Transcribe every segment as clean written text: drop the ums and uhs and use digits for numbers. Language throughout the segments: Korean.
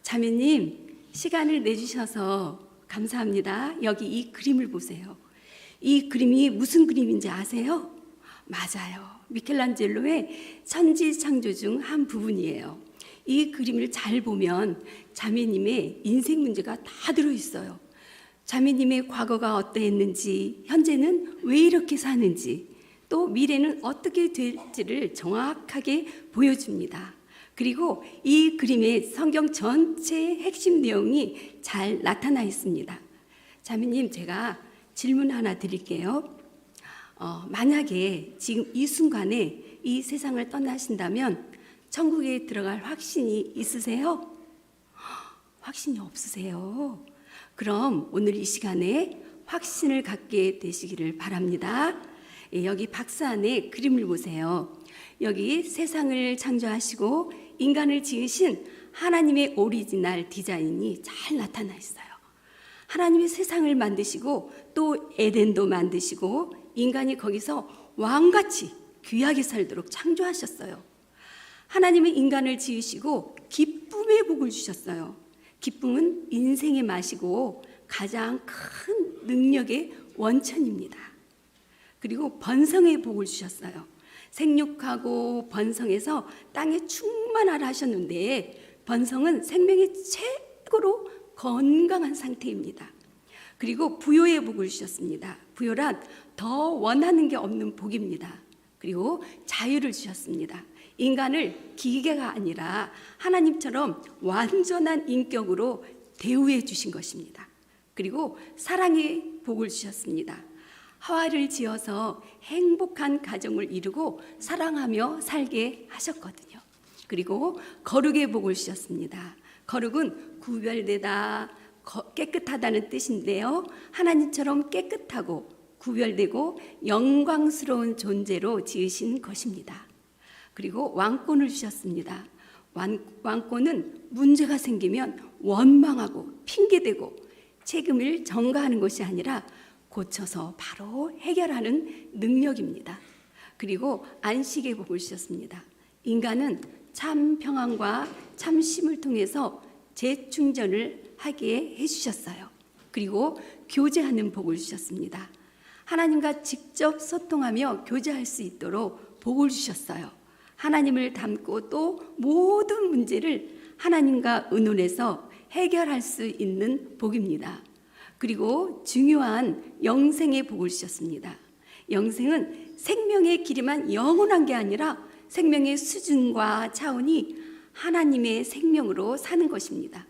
자매님, 시간을 내주셔서 감사합니다. 여기 이 그림을 보세요. 이 그림이 무슨 그림인지 아세요? 맞아요. 미켈란젤로의 천지창조 중 한 부분이에요. 이 그림을 잘 보면 자매님의 인생 문제가 다 들어있어요. 자매님의 과거가 어떠했는지, 현재는 왜 이렇게 사는지, 또 미래는 어떻게 될지를 정확하게 보여줍니다. 그리고 이 그림에 성경 전체의 핵심 내용이 잘 나타나 있습니다. 자매님, 제가 질문 하나 드릴게요. 만약에 지금 이 순간에 이 세상을 떠나신다면 천국에 들어갈 확신이 있으세요? 확신이 없으세요? 그럼 오늘 이 시간에 확신을 갖게 되시기를 바랍니다. 여기 박스 안에 그림을 보세요. 여기 세상을 창조하시고 인간을 지으신 하나님의 오리지널 디자인이 잘 나타나 있어요. 하나님이 세상을 만드시고 또 에덴도 만드시고 인간이 거기서 왕같이 귀하게 살도록 창조하셨어요. 하나님은 인간을 지으시고 기쁨의 복을 주셨어요. 기쁨은 인생의 맛이고 가장 큰 능력의 원천입니다. 그리고 번성의 복을 주셨어요. 생육하고 번성해서 땅에 충만하라 하셨는데 번성은 생명의 최고로 건강한 상태입니다. 그리고 부요의 복을 주셨습니다. 부요란 더 원하는 게 없는 복입니다. 그리고 자유를 주셨습니다. 인간을 기계가 아니라 하나님처럼 완전한 인격으로 대우해 주신 것입니다. 그리고 사랑의 복을 주셨습니다. 하와를 지어서 행복한 가정을 이루고 사랑하며 살게 하셨거든요. 그리고 거룩의 복을 주셨습니다. 거룩은 구별되다, 깨끗하다는 뜻인데요. 하나님처럼 깨끗하고 구별되고 영광스러운 존재로 지으신 것입니다. 그리고 왕권을 주셨습니다. 왕권은 문제가 생기면 원망하고 핑계대고 책임을 전가하는 것이 아니라 고쳐서 바로 해결하는 능력입니다. 그리고 안식의 복을 주셨습니다. 인간은 참 평안과 참 쉼을 통해서 재충전을 하게 해주셨어요. 그리고 교제하는 복을 주셨습니다. 하나님과 직접 소통하며 교제할 수 있도록 복을 주셨어요. 하나님을 닮고 또 모든 문제를 하나님과 의논해서 해결할 수 있는 복입니다. 그리고 중요한 영생의 복을 주셨습니다. 영생은 생명의 길이만 영원한 게 아니라 생명의 수준과 차원이 하나님의 생명으로 사는 것입니다.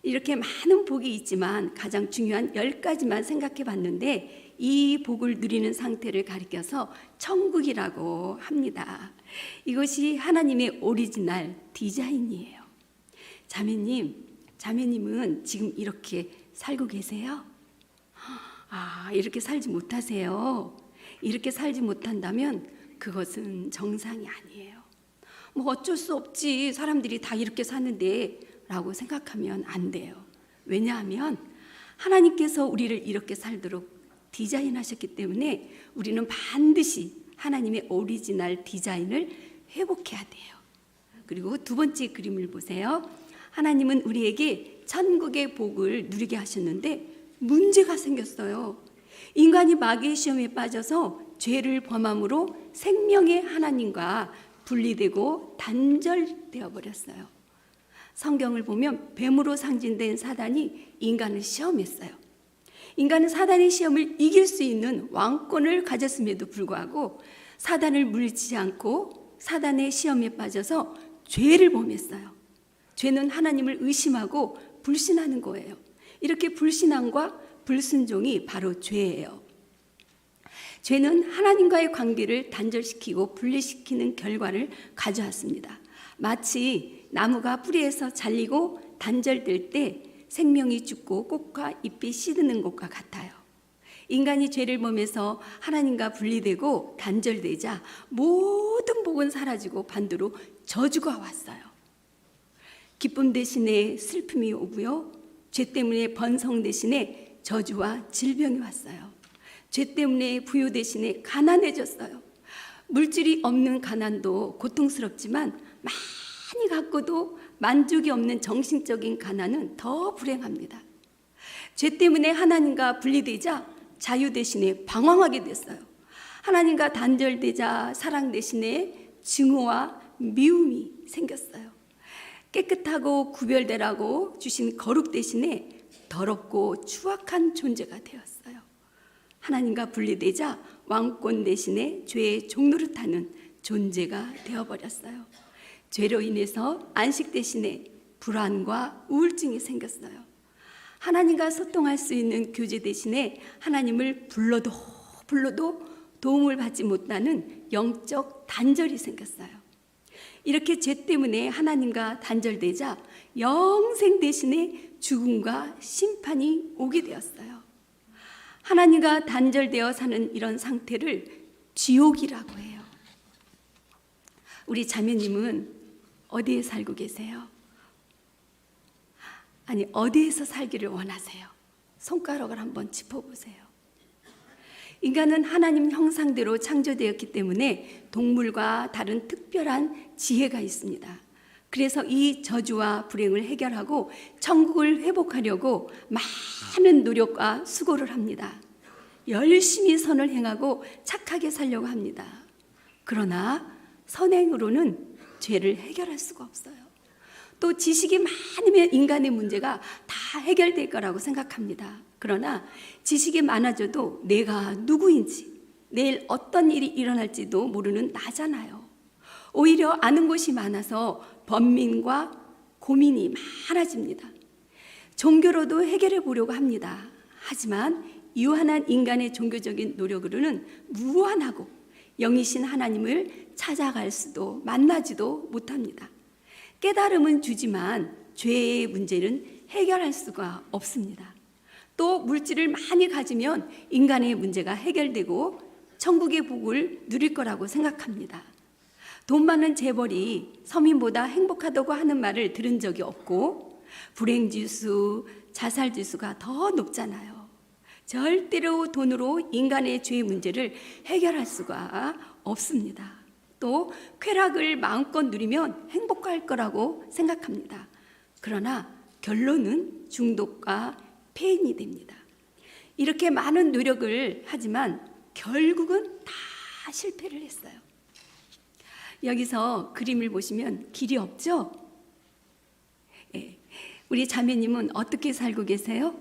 이렇게 많은 복이 있지만 가장 중요한 10가지만 생각해 봤는데 이 복을 누리는 상태를 가리켜서 천국이라고 합니다. 이것이 하나님의 오리지널 디자인이에요. 자매님은 지금 이렇게 살고 계세요? 이렇게 살지 못하세요. 이렇게 살지 못한다면 그것은 정상이 아니에요. 어쩔 수 없지, 사람들이 다 이렇게 사는데 라고 생각하면 안 돼요. 왜냐하면 하나님께서 우리를 이렇게 살도록 디자인하셨기 때문에 우리는 반드시 하나님의 오리지널 디자인을 회복해야 돼요. 그리고 두 번째 그림을 보세요. 하나님은 우리에게 천국의 복을 누리게 하셨는데 문제가 생겼어요. 인간이 마귀의 시험에 빠져서 죄를 범함으로 생명의 하나님과 분리되고 단절되어 버렸어요. 성경을 보면 뱀으로 상징된 사단이 인간을 시험했어요. 인간은 사단의 시험을 이길 수 있는 왕권을 가졌음에도 불구하고 사단을 물리치지 않고 사단의 시험에 빠져서 죄를 범했어요. 죄는 하나님을 의심하고 불신하는 거예요. 이렇게 불신함과 불순종이 바로 죄예요. 죄는 하나님과의 관계를 단절시키고 분리시키는 결과를 가져왔습니다. 마치 나무가 뿌리에서 잘리고 단절될 때 생명이 죽고 꽃과 잎이 시드는 것과 같아요. 인간이 죄를 범해서 하나님과 분리되고 단절되자 모든 복은 사라지고 반대로 저주가 왔어요. 기쁨 대신에 슬픔이 오고요. 죄 때문에 번성 대신에 저주와 질병이 왔어요. 죄 때문에 부요 대신에 가난해졌어요. 물질이 없는 가난도 고통스럽지만 많이 갖고도 만족이 없는 정신적인 가난은 더 불행합니다. 죄 때문에 하나님과 분리되자 자유 대신에 방황하게 됐어요. 하나님과 단절되자 사랑 대신에 증오와 미움이 생겼어요. 깨끗하고 구별되라고 주신 거룩 대신에 더럽고 추악한 존재가 되었어요. 하나님과 분리되자 왕권 대신에 죄의 종노릇하는 존재가 되어버렸어요. 죄로 인해서 안식 대신에 불안과 우울증이 생겼어요. 하나님과 소통할 수 있는 교제 대신에 하나님을 불러도 도움을 받지 못하는 영적 단절이 생겼어요. 이렇게 죄 때문에 하나님과 단절되자 영생 대신에 죽음과 심판이 오게 되었어요. 하나님과 단절되어 사는 이런 상태를 지옥이라고 해요. 우리 자매님은 어디에 살고 계세요? 아니, 어디에서 살기를 원하세요? 손가락을 한번 짚어보세요. 인간은 하나님 형상대로 창조되었기 때문에 동물과 다른 특별한 지혜가 있습니다. 그래서 이 저주와 불행을 해결하고 천국을 회복하려고 많은 노력과 수고를 합니다. 열심히 선을 행하고 착하게 살려고 합니다. 그러나 선행으로는 죄를 해결할 수가 없어요. 또 지식이 많으면 인간의 문제가 다 해결될 거라고 생각합니다. 그러나 지식이 많아져도 내가 누구인지, 내일 어떤 일이 일어날지도 모르는 나잖아요. 오히려 아는 것이 많아서 번민과 고민이 많아집니다. 종교로도 해결해 보려고 합니다. 하지만 유한한 인간의 종교적인 노력으로는 무한하고 영이신 하나님을 찾아갈 수도 만나지도 못합니다. 깨달음은 주지만 죄의 문제는 해결할 수가 없습니다. 또 물질을 많이 가지면 인간의 문제가 해결되고 천국의 복을 누릴 거라고 생각합니다. 돈 많은 재벌이 서민보다 행복하다고 하는 말을 들은 적이 없고 불행지수, 자살지수가 더 높잖아요. 절대로 돈으로 인간의 죄의 문제를 해결할 수가 없습니다. 또 쾌락을 마음껏 누리면 행복할 거라고 생각합니다. 그러나 결론은 중독과 폐인이 됩니다. 이렇게 많은 노력을 하지만 결국은 다 실패를 했어요. 여기서 그림을 보시면 길이 없죠? 우리 자매님은 어떻게 살고 계세요?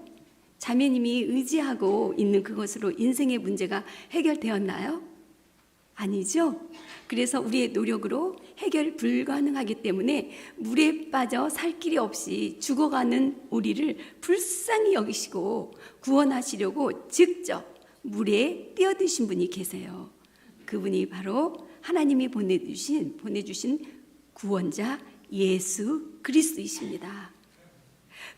자매님이 의지하고 있는 그것으로 인생의 문제가 해결되었나요? 아니죠? 그래서 우리의 노력으로 해결 불가능하기 때문에 물에 빠져 살 길이 없이 죽어가는 우리를 불쌍히 여기시고 구원하시려고 직접 물에 뛰어드신 분이 계세요. 그분이 바로 하나님이 보내주신 구원자 예수 그리스도이십니다.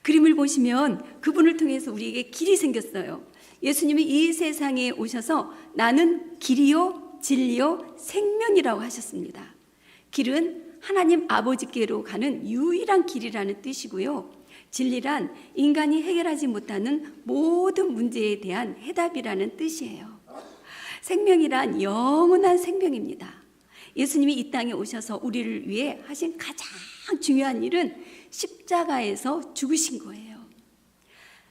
그림을 보시면 그분을 통해서 우리에게 길이 생겼어요. 예수님이 이 세상에 오셔서 나는 길이요 진리요 생명이라고 하셨습니다. 길은 하나님 아버지께로 가는 유일한 길이라는 뜻이고요. 진리란 인간이 해결하지 못하는 모든 문제에 대한 해답이라는 뜻이에요. 생명이란 영원한 생명입니다. 예수님이 이 땅에 오셔서 우리를 위해 하신 가장 중요한 일은 십자가에서 죽으신 거예요.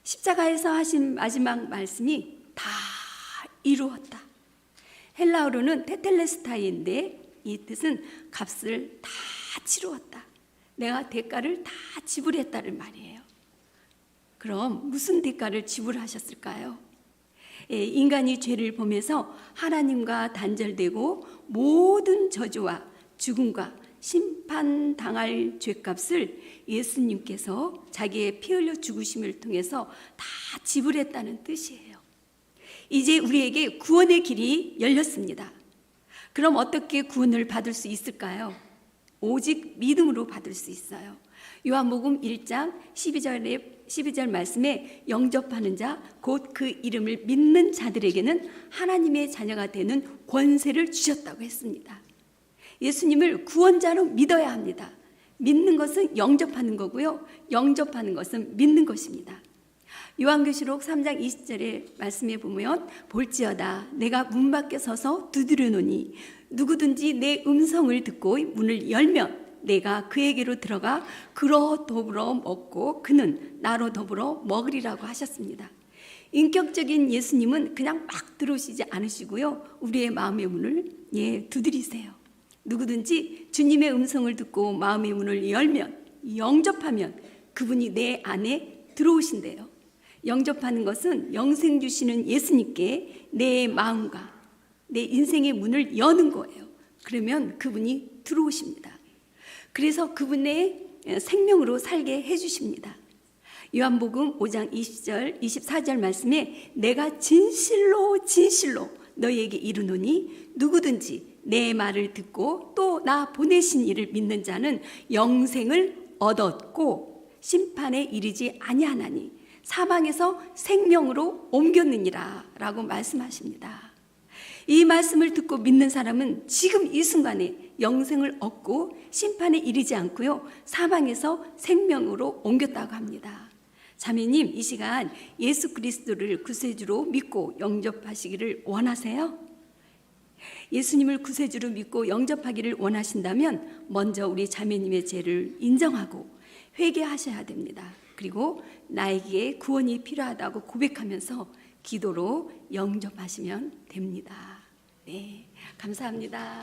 십자가에서 하신 마지막 말씀이 다 이루었다. 헬라어로는 테텔레스타이인데 이 뜻은 값을 다 치루었다. 내가 대가를 다 지불했다는 말이에요. 그럼 무슨 대가를 지불하셨을까요? 인간이 죄를 범해서 하나님과 단절되고 모든 저주와 죽음과 심판당할 죄값을 예수님께서 자기의 피 흘려 죽으심을 통해서 다 지불했다는 뜻이에요. 이제 우리에게 구원의 길이 열렸습니다. 그럼 어떻게 구원을 받을 수 있을까요? 오직 믿음으로 받을 수 있어요. 요한복음 1장 12절 말씀에 영접하는 자, 곧 그 이름을 믿는 자들에게는 하나님의 자녀가 되는 권세를 주셨다고 했습니다. 예수님을 구원자로 믿어야 합니다. 믿는 것은 영접하는 거고요. 영접하는 것은 믿는 것입니다. 요한계시록 3장 20절의 말씀에 보면 볼지어다 내가 문 밖에 서서 두드려노니 누구든지 내 음성을 듣고 문을 열면 내가 그에게로 들어가 그로 더불어 먹고 그는 나로 더불어 먹으리라고 하셨습니다. 인격적인 예수님은 그냥 막 들어오시지 않으시고요. 우리의 마음의 문을 두드리세요. 누구든지 주님의 음성을 듣고 마음의 문을 열면, 영접하면 그분이 내 안에 들어오신대요. 영접하는 것은 영생 주시는 예수님께 내 마음과 내 인생의 문을 여는 거예요. 그러면 그분이 들어오십니다. 그래서 그분의 생명으로 살게 해주십니다. 요한복음 5장 20절, 24절 말씀에 내가 진실로 진실로 너희에게 이르노니 누구든지 내 말을 듣고 또 나 보내신 이를 믿는 자는 영생을 얻었고 심판에 이르지 아니하나니 사망에서 생명으로 옮겼느니라 라고 말씀하십니다. 이 말씀을 듣고 믿는 사람은 지금 이 순간에 영생을 얻고 심판에 이르지 않고요, 사망에서 생명으로 옮겼다고 합니다. 자매님, 이 시간 예수 그리스도를 구세주로 믿고 영접하시기를 원하세요? 예수님을 구세주로 믿고 영접하기를 원하신다면 먼저 우리 자매님의 죄를 인정하고 회개하셔야 됩니다. 그리고 나에게 구원이 필요하다고 고백하면서 기도로 영접하시면 됩니다. 네, 감사합니다.